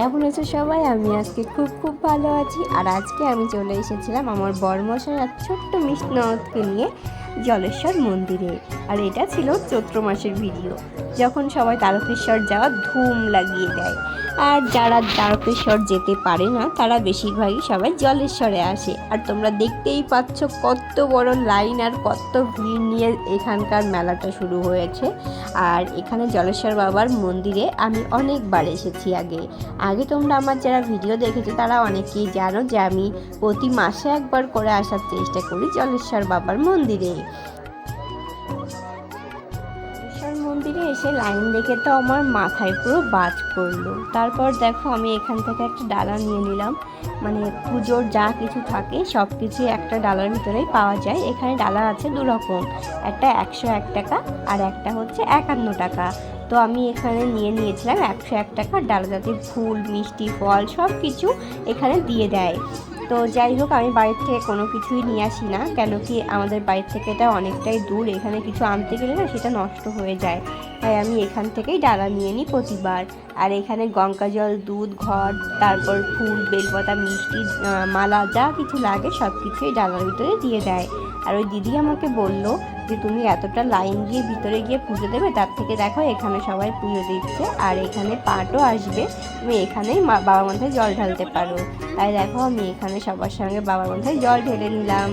কেমন আছো সবাই? আমি আজকে খুব ভালো আছি। আর আজকে আমি চলে এসেছিলাম আমার বরমশাই আর ছোট্ট মিষ্টি ননদকে নিয়ে জলেশ্বর মন্দিরে। আর এটা ছিল চৈত্র মাসের ভিডিও, যখন সবাই তারকেশ্বর যাওয়ার ধুম লাগিয়ে দেয়। আর যারা তারকেশ্বর যেতে পারে না তারা বেশিরভাগই সবাই জলেশ্বরে আসে। আর তোমরা দেখতেই পাচ্ছ কত বড় লাইন আর কত ভিড় নিয়ে এখানকার মেলাটা শুরু হয়েছে। আর এখানে জলেশ্বর বাবার মন্দিরে আমি অনেকবার এসেছি আগে তোমরা আমার যারা ভিডিও দেখেছো তারা অনেকেই জানো যে আমি প্রতি মাসে একবার করে আসার চেষ্টা করি জলেশ্বর বাবার মন্দিরে। মন্দিরে এসে লাইন দেখে তো আমার মাথায় পুরো বাজ পড়লো। তারপর দেখো আমি এখান থেকে একটা ডালা নিয়ে নিলাম, মানে পুজোর যা কিছু থাকে সব কিছুই একটা ডালার ভিতরেই পাওয়া যায়। এখানে ডালা আছে দু রকম, একটা 101 টাকা আর একটা হচ্ছে 51 টাকা। তো আমি এখানে নিয়ে নিয়েছিলাম 101 টাকার ডালা, যাতে ফুল মিষ্টি ফল সব কিছু এখানে দিয়ে দেয়। তো যাই হোক, আমি বাড়ির থেকে কোনো কিছুই নিয়ে আসি না, কেন কি আমাদের বাড়ির থেকে এটা অনেকটাই দূর, এখানে কিছু আনতে গেলে না সেটা নষ্ট হয়ে যায়। তাই আমি এখান থেকেই ডালা নিয়ে নিই প্রতিবার। আর এখানে গঙ্গা জল, দুধ, ঘট, তারপর ফুল, বেলপাতা, মিষ্টি, মালা যা কিছু লাগে সব কিছুই ডালার ভিতরে দিয়ে দেয়। আর ওই দিদি আমাকে বললো যে তুমি এতটা লাইন দিয়ে ভিতরে গিয়ে পুজো দেবে, তার থেকে দেখো এখানে সবাই পুজো দিচ্ছে আর এখানে পাটও আসবে, তুমি এখানেই বাবার মাথায় জল ঢালতে পারো। তাই দেখো আমি এখানে সবার সঙ্গে বাবার মাথায় জল ঢেলে নিলাম।